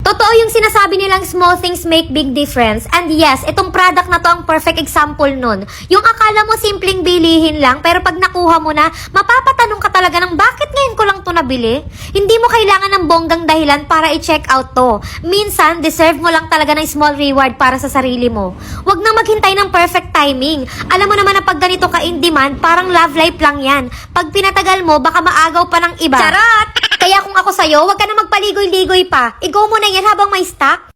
Totoo yung sinasabi nilang small things make big difference. And yes, itong product na to ang perfect example nun. Yung akala mo simpleng bilihin lang, pero pag nakuha mo na, mapapatanong ka talaga ng bakit ngayon ko lang to nabili? Hindi mo kailangan ng bonggang dahilan para i-check out to. Minsan, deserve mo lang talaga ng small reward para sa sarili mo. Huwag na maghintay ng perfect timing. Alam mo naman na pag ganito ka in demand, parang love life lang yan. Pag pinatagal mo, baka maagaw pa ng iba. Charot! Kaya kung ako sa'yo, huwag ka na magpaligoy-ligoy pa. I-go mo na yan habang may stock.